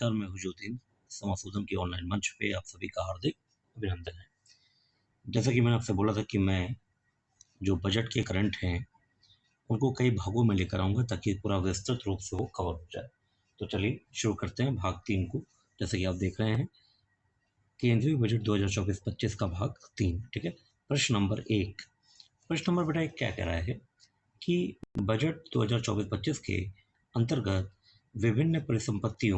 नमस्कार, मैं हुजूद्दीन। समासूदन के ऑनलाइन मंच पे आप सभी का हार्दिक अभिनंदन है। जैसा कि मैंने आपसे बोला था कि मैं जो बजट के करंट हैं, उनको कई भागों में लेकर आऊँगा ताकि पूरा विस्तृत रूप से वो कवर हो जाए। तो चलिए शुरू करते हैं भाग 3 को। जैसे कि आप देख रहे हैं, केंद्रीय बजट 2024-25 का भाग 3, ठीक है? प्रश्न नंबर 1। प्रश्न नंबर बेटा 1 क्या कह रहा है कि बजट 2024-25 के अंतर्गत विभिन्न परिसंपत्ति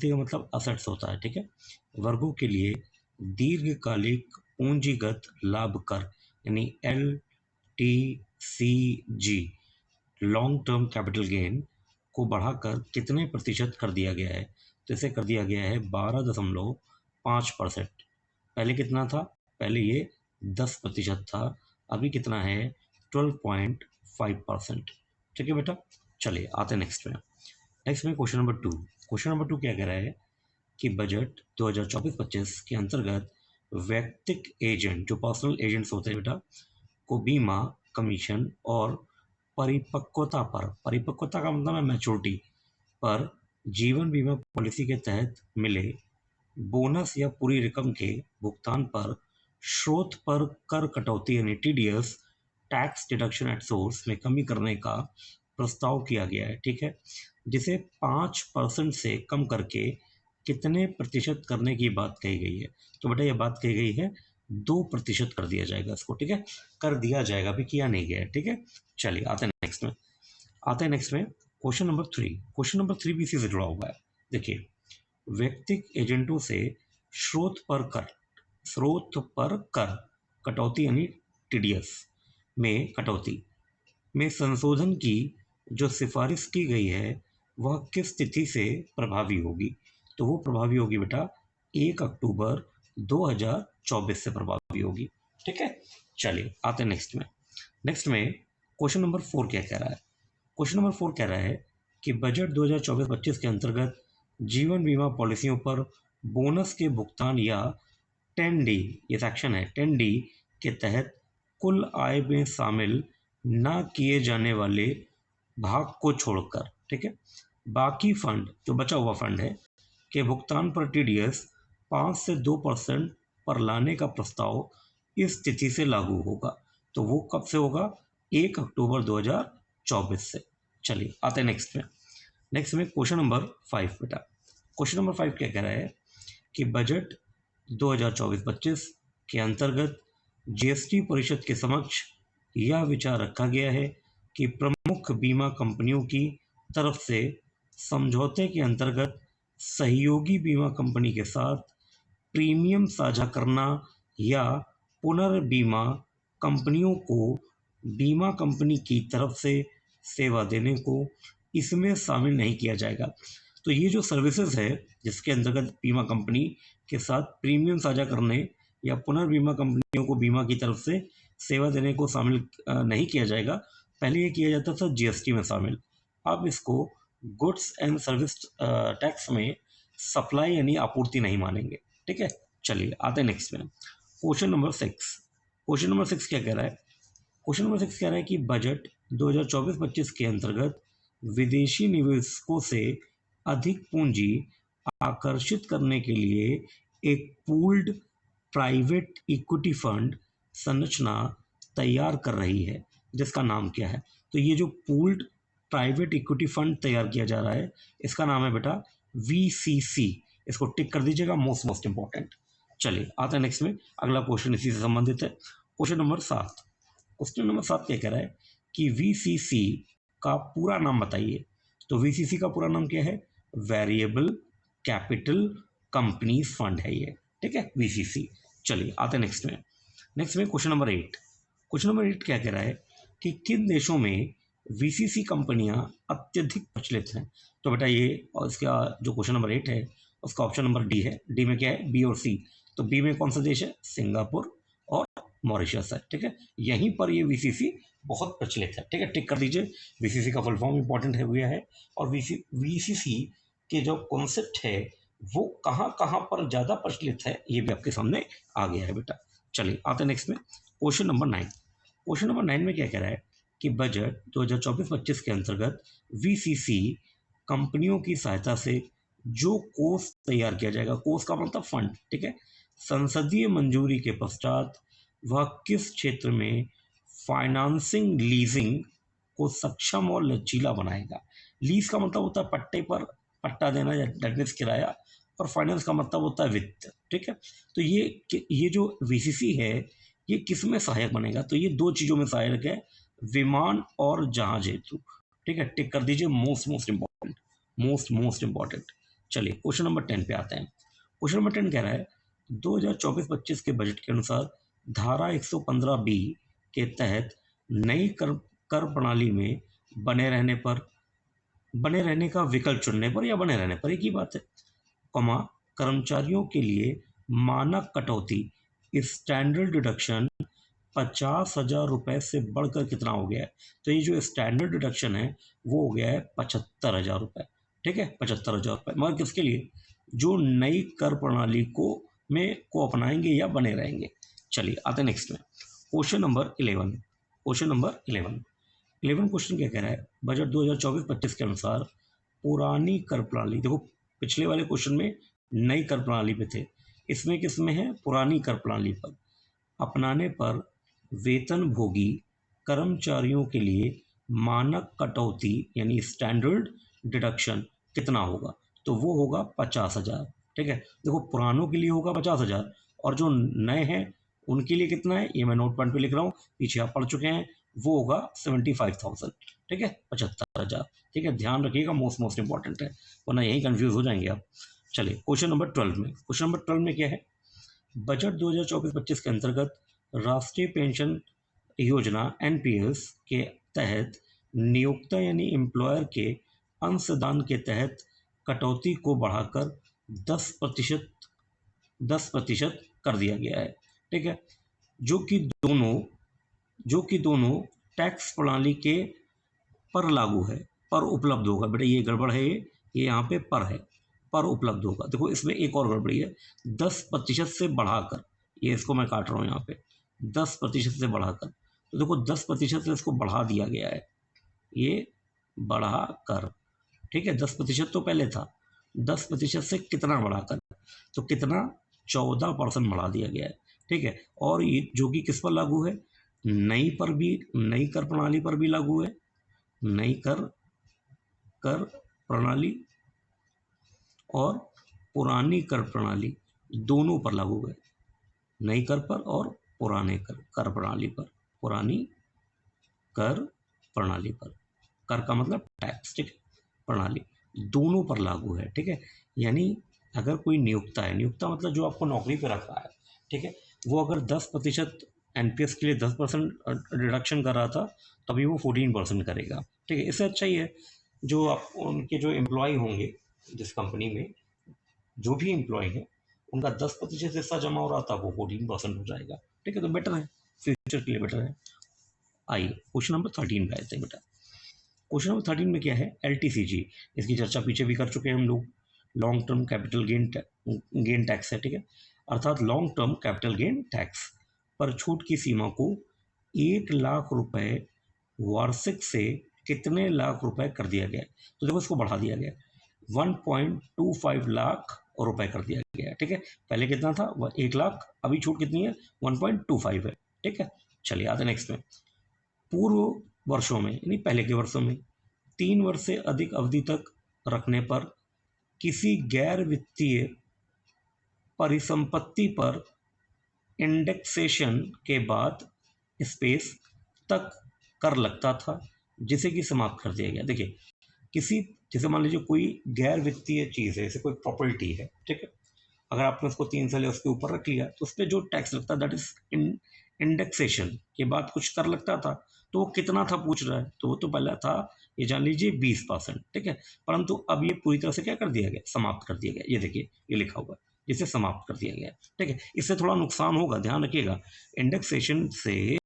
का मतलब असेट्स होता है, ठीक है, वर्गों के लिए दीर्घकालिक पूंजीगत लाभ कर यानी LTCG long term capital gain को बढ़ाकर कितने प्रतिशत कर दिया गया है? तो इसे कर दिया गया है 12.5%। पहले कितना था? पहले ये 10% था, अभी कितना है? 12.5%। ठीक है बेटा, चलिए आते हैं नेक्स्ट में। नेक्स्ट में क्वेश्चन नंबर 2। क्वेश्चन नंबर 2 क्या कह रहा है कि बजट 2024-25 के अंतर्गत व्यक्तिक एजेंट, जो पर्सनल एजेंट्स होते हैं बेटा, को बीमा कमीशन और परिपक्वता का मतलब है मैच्योरिटी पर जीवन बीमा पॉलिसी के तहत मिले बोनस या पूरी रकम के भुगतान पर स्रोत पर कर कटौती यानी TDS tax deduction at source में कमी करने का प्रस्ताव किया गया है, ठीक है, जिसे 5% से कम करके कितने प्रतिशत करने की बात कही गई है? तो बेटा ये बात कही गई है 2% कर दिया जाएगा इसको, ठीक है, कर दिया जाएगा, अभी किया नहीं गया है, ठीक है। चलिए आते हैं नेक्स्ट में। Question number 3। क्वेश्चन नंबर 3 भी इसी से जुड़ा हुआ है। देखिए, व्यक्तिक एजेंटों से स्रोत पर कर कटौती यानी TDS में कटौती में संशोधन की जो सिफारिश की गई है वह किस तिथि से प्रभावी होगी? तो वो प्रभावी होगी बेटा 1 अक्टूबर 2024 से प्रभावी होगी, ठीक है। चलिए आते हैं नेक्स्ट में क्वेश्चन नंबर 4 क्या कह रहा है? क्वेश्चन नंबर 4 कह रहा है कि बजट 2024-25 के अंतर्गत जीवन बीमा पॉलिसियों पर बोनस के भुगतान या 10D, ये सेक्शन है 10D के तहत कुल आय में शामिल न किए जाने वाले भाग को छोड़कर, ठीक है, बाकी फंड, जो बचा हुआ फंड है, के भुगतान पर TDS 5 से 2% पर लाने का प्रस्ताव इस तिथि से लागू होगा। तो वो कब से होगा? 1 अक्टूबर 2024 से। चलिए आते हैं नेक्स्ट में क्वेश्चन नंबर 5 बेटा। क्वेश्चन नंबर 5 क्या कह रहा है कि बजट 2024-25 के अंतर्गत GST परिषद के समक्ष यह विचार रखा गया है कि प्रमुख बीमा कंपनियों की तरफ से समझौते के अंतर्गत सहयोगी बीमा कंपनी के साथ प्रीमियम साझा करना या पुनर्बीमा कंपनियों को बीमा कंपनी की तरफ से सेवा देने को इसमें शामिल नहीं किया जाएगा। तो ये जो सर्विसेज है जिसके अंतर्गत बीमा कंपनी के साथ प्रीमियम साझा करने या पुनर्बीमा कंपनियों को बीमा की तरफ से सेवा देने को शामिल नहीं किया जाएगा। पहले ये किया जाता था GST में शामिल, अब इसको गुड्स एंड सर्विस टैक्स में सप्लाई यानी आपूर्ति नहीं मानेंगे, ठीक है। चलिए आते हैं नेक्स्ट में क्वेश्चन नंबर 6। क्वेश्चन नंबर 6 क्या कह रहा है? क्वेश्चन नंबर 6 कह रहा है कि बजट 2024-25 के अंतर्गत विदेशी निवेशकों से अधिक पूंजी आकर्षित करने के लिए एक पूल्ड प्राइवेट इक्विटी फंड संरचना तैयार कर रही है, जिसका नाम क्या है? तो ये जो पूल्ड प्राइवेट इक्विटी फंड तैयार किया जा रहा है, इसका नाम है बेटा VCC। इसको टिक कर दीजिएगा, मोस्ट इंपॉर्टेंट। चलिए आते हैं नेक्स्ट में, अगला क्वेश्चन इसी से संबंधित है। Question number 7। क्वेश्चन नंबर 7 क्या कह रहा है कि VCC का पूरा नाम बताइए। तो VCC का पूरा नाम क्या है? वेरिएबल कैपिटल कंपनीज फंड है ये, ठीक है, VCC। चलिए आते हैं नेक्स्ट में क्वेश्चन नंबर 8। क्वेश्चन नंबर 8 क्या कह रहा है कि किन देशों में VCC कंपनियां अत्यधिक प्रचलित हैं? तो बेटा ये, और इसका जो क्वेश्चन नंबर 8 है उसका ऑप्शन नंबर D है। D में क्या है? B और C। तो B में कौन सा देश है? सिंगापुर और मॉरिशस है, ठीक है। यहीं पर ये VCC बहुत प्रचलित है, ठीक है, टिक कर दीजिए। VCC का फुल फॉर्म इंपॉर्टेंट है हुआ है, और VCC के जो कॉन्सेप्ट है वो कहाँ पर ज़्यादा प्रचलित है ये भी आपके सामने आ गया है बेटा। चलिए आते हैं नेक्स्ट में क्वेश्चन नंबर 9। क्वेश्चन नंबर 9 में क्या कह रहा है कि बजट 2024-25 के अंतर्गत VCC कंपनियों की सहायता से जो कोष तैयार किया जाएगा, कोष का मतलब फंड, ठीक है, संसदीय मंजूरी के पश्चात वह किस क्षेत्र में फाइनेंसिंग लीजिंग को सक्षम और लचीला बनाएगा। लीज का मतलब होता है पट्टे पर पट्टा देना या दैट मीन्स किराया, और फाइनेंस का मतलब होता है वित्त, ठीक है। तो ये जो वीसीसी है ये किस में सहायक बनेगा, तो ये दो चीजों में सहायक है, विमान और जहाज हेतु, ठीक है। टिक कर दीजिए, मोस्ट इंपॉर्टेंट, मोस्ट इंपॉर्टेंट। चलिए क्वेश्चन नंबर 10 पे आते हैं। क्वेश्चन नंबर 10 कह रहा है 2024-25 के बजट के अनुसार धारा 115 बी के तहत नई कर प्रणाली में बने रहने का विकल्प चुनने पर या बने रहने पर, एक ही बात है, कमा कर्मचारियों के लिए मानक कटौती स्टैंडर्ड डिडक्शन 50,000 रुपए से बढ़कर कितना हो गया है, तो ये जो स्टैंडर्ड डिडक्शन है वो हो गया है 75,000 रुपए, ठीक है, 75,000 रुपए, मगर किसके लिए, जो नई कर प्रणाली को अपनाएंगे या बने रहेंगे। चलिए आते हैं नेक्स्ट में, question number 11। Question number 11 question क्या कह रहा है, बजट 2024-25 के अनुसार पुरानी कर प्रणाली, देखो पिछले वाले क्वेश्चन में नई कर प्रणाली पे थे, इसमें किसमें है, पुरानी कर प्रणाली पर अपनाने पर वेतनभोगी कर्मचारियों के लिए मानक कटौती यानी स्टैंडर्ड डिडक्शन कितना होगा, तो वो होगा 50,000, ठीक है। देखो पुरानों के लिए होगा 50,000 और जो नए हैं उनके लिए कितना है, ये मैं नोट पॉइंट पे लिख रहा हूँ, पीछे आप पढ़ चुके हैं, वो होगा 75,000, ठीक है, 75,000, ठीक है, ध्यान रखिएगा, मोस्ट इंपॉर्टेंट है, वरना यही कंफ्यूज हो जाएंगे आप। चलिए क्वेश्चन नंबर 12 में, क्वेश्चन नंबर 12 में क्या है, बजट 2024-25 के अंतर्गत राष्ट्रीय पेंशन योजना एनपीएस के तहत नियोक्ता यानी एम्प्लॉयर के अंशदान के तहत कटौती को बढ़ाकर 10% 10% कर दिया गया है, ठीक है, जो कि दोनों टैक्स प्रणाली के पर लागू है, पर उपलब्ध होगा, बेटा ये गड़बड़ है, ये यहाँ पे पर है, पर उपलब्ध होगा। देखो इसमें एक और गड़बड़ी है, 10% से बढ़ाकर, ये इसको मैं काट रहा हूँ यहाँ पे, 10% से बढ़ाकर, तो देखो 10% से इसको बढ़ा दिया गया है, ये बढ़ा कर, ठीक है, 10% तो पहले था, 10% से कितना बढ़ाकर, तो कितना, 14% बढ़ा दिया गया है, ठीक है। और ये जो कि किस पर लागू है, नई कर प्रणाली पर भी लागू है, नई कर प्रणाली और पुरानी कर प्रणाली दोनों पर लागू है, नई कर पर और पुराने कर प्रणाली पर, पुरानी कर प्रणाली पर, कर का मतलब टैक्स, ठीक है, प्रणाली दोनों पर लागू है, ठीक है। यानी अगर कोई नियोक्ता है, नियोक्ता मतलब जो आपको नौकरी पर रखा है, ठीक है, वो अगर 10% एनपीएस के लिए 10% रिडक्शन कर रहा था, तभी वो 14% करेगा, ठीक है। इससे अच्छा ही है, जो आप उनके जो एम्प्लॉय होंगे जिस कंपनी में, जो भी एम्प्लॉय है उनका 10% हिस्सा जमा हो रहा था, वो 14% हो जाएगा, ठीक है, तो बेटर है, फ्यूचर के लिए बेटर है। आइए क्वेश्चन नंबर 13 पे आते हैं बेटा। क्वेश्चन नंबर 13 में क्या है, एलटीसीजी, इसकी चर्चा पीछे भी कर चुके हैं हम लोग, long term capital gain tax है, ठीक है, अर्थात long term capital gain tax पर छूट की सीमा को 1,00,000 रुपए वार्षिक से कितने लाख रुपए कर दिया गया है, तो देखो इसको बढ़ा दिया गया, 1.25 लाख रुपए कर दिया गया है, ठीक है, पहले कितना था, 1,00,000, अभी छूट कितनी है, 1.25 है, ठीक है। चलिए आते नेक्स्ट में, पूर्व वर्षों में यानी पहले के वर्षों में 3 वर्ष से अधिक अवधि तक रखने पर किसी गैर वित्तीय परिसंपत्ति पर इंडेक्सेशन के बाद स्पेस तक कर लगता था, जिसे कि समाप्त कर दिया गया। देखिए किसी, जैसे मान लीजिए कोई गैर वित्तीय चीज़ है, जैसे कोई प्रॉपर्टी है, ठीक है, अगर आपने उसको 3 साल या उसके ऊपर रख लिया तो उस पर जो टैक्स लगता है दैट इज इंडेक्सेशन के बाद कुछ कर लगता था, तो वो कितना था पूछ रहा है, तो वो तो पहले था, ये जान लीजिए 20%, ठीक है, परंतु अब ये पूरी तरह से क्या कर दिया गया, समाप्त कर दिया गया, ये देखिए ये लिखा हुआ है, जिसे समाप्त कर दिया गया, ठीक है। इससे थोड़ा नुकसान होगा, ध्यान रखिएगा, इंडेक्सेशन से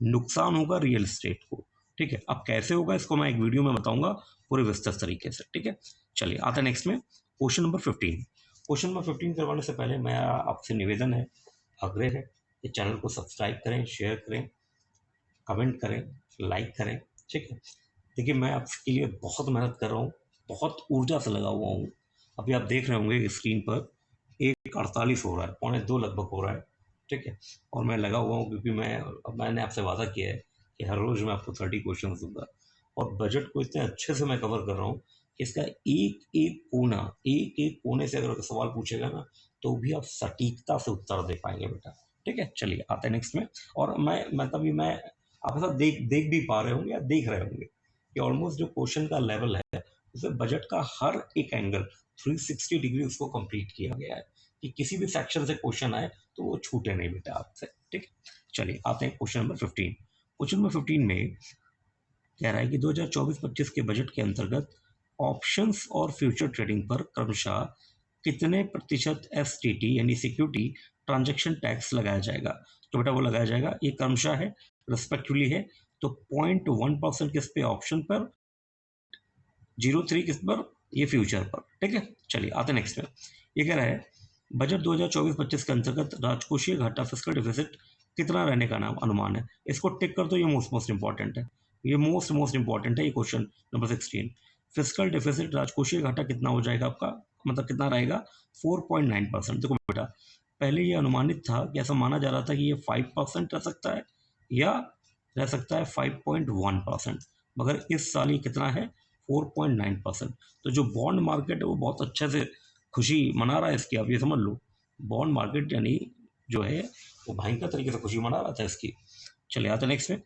नुकसान होगा रियल एस्टेट को, ठीक है। अब कैसे होगा इसको मैं एक वीडियो में बताऊंगा पूरे विस्तृत तरीके से, ठीक है। चलिए आते हैं नेक्स्ट में, क्वेश्चन नंबर 15। क्वेश्चन नंबर 15 करवाने से पहले मैं आपसे निवेदन है, आग्रह है कि चैनल को सब्सक्राइब करें, शेयर करें, कमेंट करें, लाइक करें, ठीक है। देखिए मैं आपके लिए बहुत मेहनत कर रहा हूँ, बहुत ऊर्जा से लगा हुआ हूँ, अभी आप देख रहे होंगे स्क्रीन पर 1:48 हो रहा है, 1:45 लगभग हो रहा है, ठीक है। और मैं लगा हुआ हूँ क्योंकि मैंने आपसे वादा किया है कि हर रोज़ मैं आपको 30 क्वेश्चन दूंगा, और बजट को इतने अच्छे से मैं कवर कर रहा हूँ कि इसका एक एक कोना, एक एक कोने से अगर सवाल पूछेगा ना, तो भी आप सटीकता से उत्तर दे पाएंगे बेटा, ठीक है। चलिए आते हैं नेक्स्ट में। और मैं तभी मैं आपके साथ देख भी पा रहे होंगे या देख रहे होंगे कि ऑलमोस्ट जो क्वेश्चन का लेवल है उसमें बजट का हर एक एंगल 360 डिग्री उसको कंप्लीट किया गया है कि किसी भी सेक्शन से क्वेश्चन आए तो वो छूटे नहीं बेटा आपसे, ठीक। चलिए आते हैं क्वेश्चन नंबर 15। क्वेश्चन नंबर 15 में कह रहा है कि 2024-25 के बजट के अंतर्गत ऑप्शंस और फ्यूचर ट्रेडिंग पर क्रमशः कितने प्रतिशत एसटीटी यानी सिक्योरिटी ट्रांजैक्शन टैक्स लगाया जाएगा। तो बेटा वो लगाया जाएगा, ये क्रमशः है, रिस्पेक्टिवली है। तो 0.1% किस पे, ऑप्शन पर, 0.3 किस पर, ये फ्यूचर पर, ठीक है। चलिए आते नेक्स्ट में। ये कह रहा है बजट 2024-25 के अंतर्गत राजकोषीय घाटा फिस्कल डिफिसिट कितना रहने का नाम अनुमान है। इसको टिक कर दो, ये मोस्ट इंपॉर्टेंट है, ये मोस्ट इंपॉर्टेंट है, ये क्वेश्चन नंबर 16। फिस्कल डिफिसिट राजकोषीय घाटा कितना हो जाएगा आपका, मतलब कितना रहेगा, 4.9%। देखो बेटा पहले ये अनुमानित था कि ऐसा माना जा रहा था कि ये 5% रह सकता है या रह सकता है 5.1%, मगर इस साल ये कितना है, 4.9%। तो जो बॉन्ड मार्केट है वो बहुत अच्छे से खुशी मना रहा है इसकी, आप ये समझ लो, बॉन्ड मार्केट यानी जो है वो भयंकर तरीके से खुशी मना रहा था इसकी। चले आते नेक्स्ट में।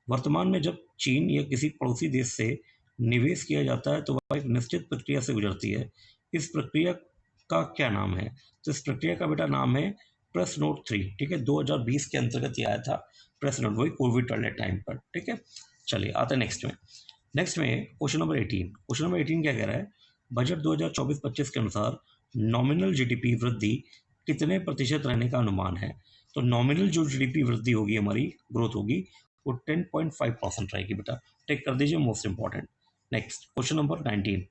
वर्तमान में जब चीन या किसी पड़ोसी देश से निवेश किया जाता है तो वह एक निश्चित प्रक्रिया से गुजरती है, इस प्रक्रिया का क्या नाम है। तो इस प्रक्रिया का बेटा नाम है प्रेस नोट 3, ठीक है। 2020 के अंतर्गत ये आया था प्रेस नोट, वही कोविड वाले टाइम पर, ठीक है। चलिए आते हैं नेक्स्ट में। नेक्स्ट में क्वेश्चन नंबर 18। क्वेश्चन नंबर 18 क्या कह रहा है, बजट 2024-25 के अनुसार नॉमिनल जीडीपी वृद्धि कितने प्रतिशत रहने का अनुमान है। तो नॉमिनल जो जीडीपी वृद्धि होगी, हमारी ग्रोथ होगी, वो 10.5% रहेगी बेटा, टिक कर दीजिए, most important. Next question number 19।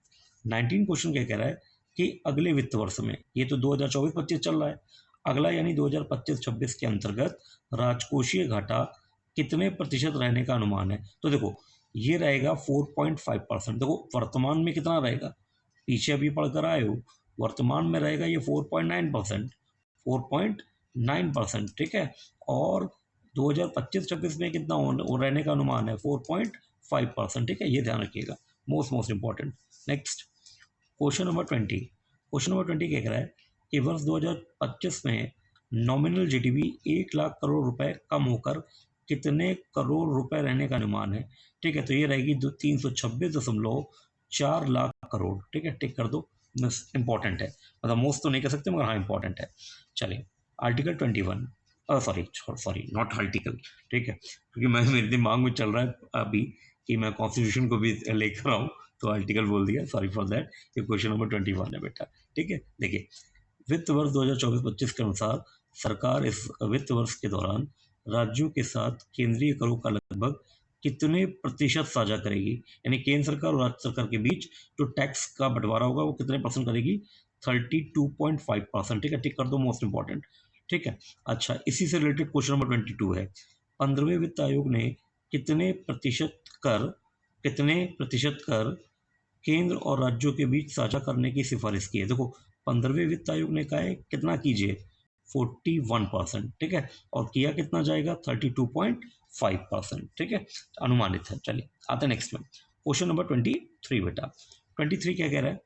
19 question क्या कह रहा है कि अगले वित्त वर्ष में, ये तो 2024-25 चल रहा है, अगला यानी 2025-26 के अंतर्गत राजकोषीय घाटा कितने प्रतिशत रहने का अनुमान है। तो देखो ये रहेगा 4.5%। देखो वर्तमान में कितना रहेगा, पीछे अभी पढ़कर आए हो, वर्तमान में रहेगा ये 4.9%, 4.9%, ठीक है। और 2025-26 में कितना रहने का अनुमान है, 4.5%, ठीक है, ये ध्यान रखिएगा, most important. Next question number 20। Question number 20 क्या कह रहा है कि वर्ष 2025 में नॉमिनल जीडीपी 1 लाख करोड़ रुपए कम होकर कितने करोड़ रुपए रहने का अनुमान है। ठीक है, तो ये रहेगी 326.4 लाख करोड़, ठीक है, टिक कर दो, इंपॉर्टेंट है, मतलब मोस्ट तो नहीं कर सकते मगर हाँ इंपॉर्टेंट है। चलिए article 21, sorry sorry not article, ठीक है, क्योंकि मेरे दिमाग में चल रहा है अभी कि मैं कॉन्स्टिट्यूशन को भी लेकर आऊँ, तो आर्टिकल बोल दिया, सॉरी फॉर दैट। ये क्वेश्चन नंबर 21 है बेटा, ठीक है। देखिए वित्त वर्ष 2024-25 के अनुसार सरकार इस वित्त वर्ष के दौरान राज्यों के साथ केंद्रीय करों का लगभग कितने प्रतिशत साझा करेगी, यानी केंद्र सरकार और राज्य सरकार के बीच जो टैक्स का बंटवारा होगा वो कितने परसेंट करेगी, 32.5%, ठीक है, टिक कर दो, मोस्ट इंपॉर्टेंट, ठीक है। अच्छा इसी से रिलेटेड क्वेश्चन नंबर 22 है, 15वें वित्त आयोग ने कितने प्रतिशत कर केंद्र और राज्यों के बीच साझा करने की सिफारिश की है। देखो 15वें वित्त आयोग ने कहा है कितना कीजिए, 41%, ठीक है, और किया कितना जाएगा, 32.5%, ठीक है, अनुमानित है। चलिए आते हैं नेक्स्ट में, क्वेश्चन नंबर 23 बेटा। 23 क्या कह रहा है,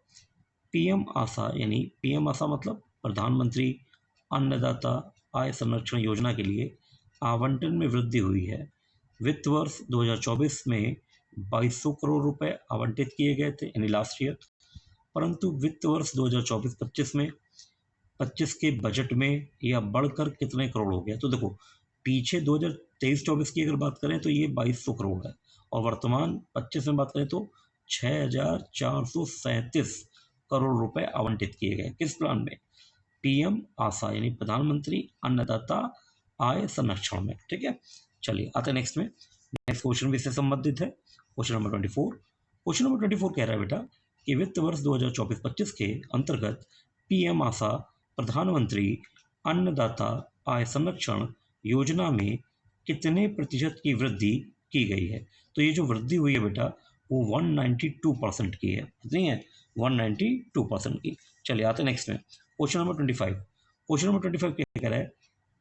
पीएम आशा यानी पीएम आशा मतलब प्रधानमंत्री अन्नदाता आय संरक्षण योजना के लिए आवंटन में वृद्धि हुई है। वित्त वर्ष 2024 में 2200 करोड़ रुपए आवंटित किए गए थे, यानी लास्ट ईयर, परंतु वित्त वर्ष 2024-25 में 25 के बजट में यह बढ़कर कितने करोड़ हो गया। तो देखो पीछे 2023-24 की अगर बात करें तो ये 2200 करोड़ है, और वर्तमान 25 में बात करें तो 6437 करोड़ रुपए आवंटित किए गए, किस प्लान में, पीएम आशा यानी प्रधानमंत्री अन्नदाता आय संरक्षण में, ठीक है। चलिए आते हैं नेक्स्ट में। नेक्स्ट क्वेश्चन भी इससे संबंधित है, क्वेश्चन नंबर 24। क्वेश्चन नंबर 24 कह रहा है बेटा कि वित्त वर्ष 2024-25 के अंतर्गत पीएम आशा प्रधानमंत्री अन्नदाता आय संरक्षण योजना में कितने प्रतिशत की वृद्धि की गई है। तो ये जो वृद्धि हुई है बेटा वो 192% की है, कितनी है, 192% की। चलिए आते नेक्स्ट में क्वेश्चन नंबर 25। क्वेश्चन नंबर 25 क्या कह रहा है,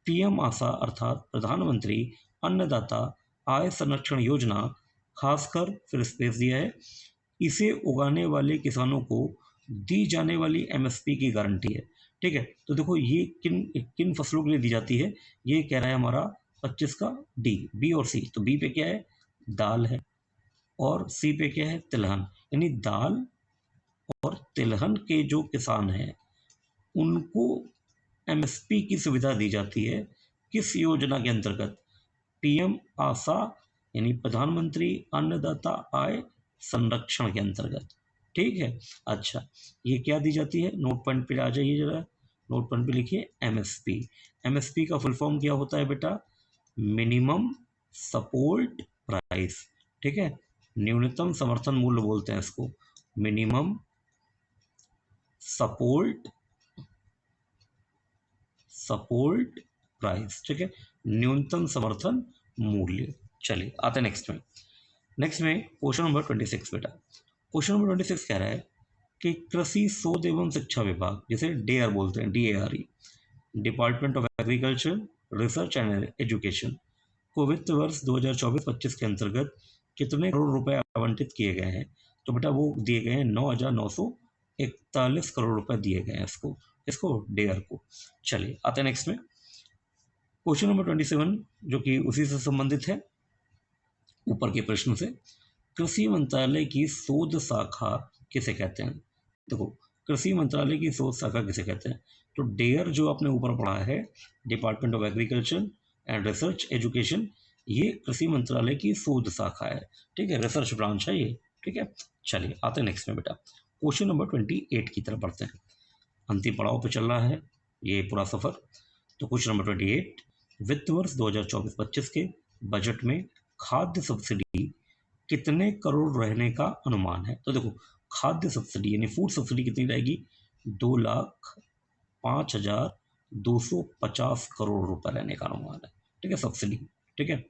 पीएम आशा अर्थात प्रधानमंत्री अन्नदाता आय संरक्षण योजना, खासकर फिर स्पेस दिया है, इसे उगाने वाले किसानों को दी जाने वाली एमएसपी की गारंटी है। ठीक है, तो देखो ये किन किन फसलों के लिए दी जाती है, ये कह रहा है हमारा 25 का डी, बी और सी। तो बी पे क्या है, दाल है, और सी पे क्या है, तिलहन। यानी दाल और तिलहन के जो किसान हैं उनको एमएसपी की सुविधा दी जाती है। किस योजना के अंतर्गत, पीएम आशा यानी प्रधानमंत्री अन्नदाता आय संरक्षण के अंतर्गत। ठीक है, अच्छा ये क्या दी जाती है, नोट पॉइंट पे आ जाइए जरा, नोट पॉइंट पे लिखिए एमएसपी। एमएसपी का फुल फॉर्म क्या होता है बेटा, मिनिमम सपोर्ट प्राइस। ठीक है, न्यूनतम समर्थन मूल्य बोलते हैं इसको, मिनिमम सपोर्ट प्राइस। ठीक है, न्यूनतम समर्थन मूल्य। चलिए आते हैं नेक्स्ट में। नेक्स्ट में क्वेश्चन नंबर 26 बेटा। क्वेश्चन नंबर 26 कह रहा है कि कृषि शोध एवं शिक्षा विभाग, जिसे डेयर बोलते हैं, DARE, department of agriculture research and education, को वित्त वर्ष 2024-25 के अंतर्गत कितने करोड़ रुपए आवंटित किए गए हैं। तो बेटा वो दिए गए हैं 9,941 करोड़ रुपए दिए गए हैं इसको डेयर को। चलिए आते हैं नेक्स्ट में क्वेश्चन नंबर 27, जो कि उसी से संबंधित है, ऊपर के प्रश्न से। कृषि मंत्रालय की शोध शाखा किसे कहते हैं। देखो कृषि मंत्रालय की शोध शाखा किसे कहते हैं, तो डेयर जो आपने ऊपर पढ़ा है, department of agriculture and research education, ये कृषि मंत्रालय की शोध शाखा है। ठीक है, रिसर्च ब्रांच है ये। ठीक है, चलिए आते हैं नेक्स्ट में बेटा। क्वेश्चन नंबर 28 की तरफ बढ़ते हैं, अंतिम पड़ाव पे चल रहा है ये पूरा सफर। तो क्वेश्चन नंबर 28, वित्त वर्ष 2024-25 के बजट में खाद्य सब्सिडी कितने करोड़ रहने का अनुमान है। तो देखो खाद्य सब्सिडी यानी फूड सब्सिडी कितनी रहेगी, 2,05,250 करोड़ रुपए रहने का अनुमान है। ठीक है, सब्सिडी। ठीक है,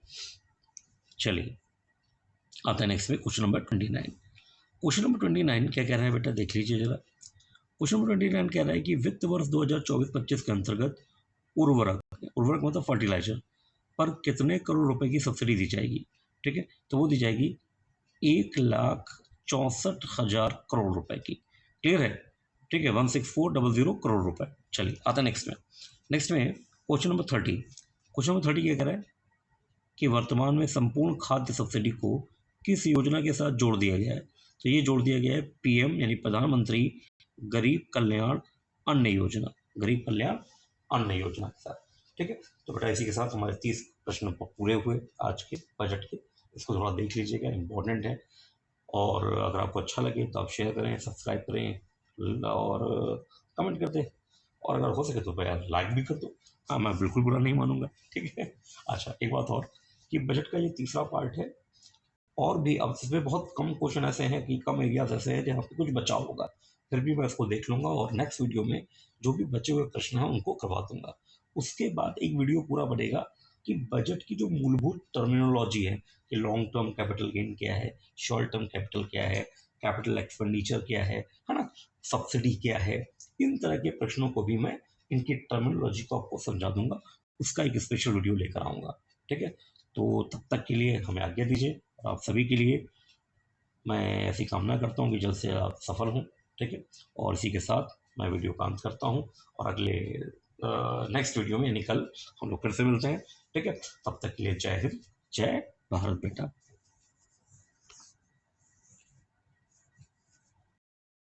चलिए आता है नेक्स्ट में क्वेश्चन नंबर 29। क्वेश्चन नंबर 29 क्या कह रहा है बेटा, देख लीजिए जरा। क्वेश्चन नंबर 29 कह रहा है कि वित्त वर्ष 2024-25 के अंतर्गत उर्वरक मतलब फर्टिलाइजर पर कितने करोड़ रुपए की सब्सिडी दी जाएगी। ठीक है, तो वो दी जाएगी 1,64,000 करोड़ रुपए की। क्लियर है, ठीक है, 16400 करोड़ रुपए। चलिए आता नेक्स्ट में। नेक्स्ट में क्वेश्चन नंबर 30। क्वेश्चन नंबर 30 क्या कह रहा है कि वर्तमान में संपूर्ण खाद्य सब्सिडी को किस योजना के साथ जोड़ दिया गया है। तो ये जोड़ दिया गया है पीएम यानी प्रधानमंत्री गरीब कल्याण अन्न योजना, गरीब कल्याण अन्न योजना के साथ। ठीक है, तो बेटा इसी के साथ हमारे 30 प्रश्न पूरे हुए आज के बजट के। इसको थोड़ा देख लीजिएगा, इंपॉर्टेंट है। और अगर आपको अच्छा लगे तो आप शेयर करें, सब्सक्राइब करें और कमेंट कर दें, और अगर हो सके तो यार लाइक भी कर दो। हाँ, मैं बिल्कुल बुरा नहीं मानूंगा। ठीक है, अच्छा एक बात और कि बजट का ये तीसरा पार्ट है, और भी अब इसमें बहुत कम क्वेश्चन ऐसे हैं कि कम एरियाज ऐसे हैं जहाँ पे कुछ बचाव होगा, फिर भी मैं इसको देख लूँगा और नेक्स्ट वीडियो में जो भी बचे हुए प्रश्न हैं उनको करवा दूंगा। उसके बाद एक वीडियो पूरा बनेगा कि बजट की जो मूलभूत टर्मिनोलॉजी है कि लॉन्ग टर्म कैपिटल गेन क्या है, शॉर्ट टर्म कैपिटल क्या है, कैपिटल एक्सपेंडिचर क्या है ना, सब्सिडी क्या है, इन तरह के प्रश्नों को भी मैं इनकी टर्मिनोलॉजी को आपको समझा दूंगा, उसका एक स्पेशल वीडियो लेकर आऊँगा। ठीक है, तो तब तक के लिए हमें आज्ञा दीजिए। आप सभी के लिए मैं ऐसी कामना करता हूँ कि जल्द से आप सफल हों। ठीक है, और इसी के साथ मैं वीडियो का अंत करता हूँ, और अगले नेक्स्ट वीडियो में यानी कल हम लोग फिर से मिलते हैं। ठीक है, तब तक के लिए जय हिंद, जय भारत बेटा।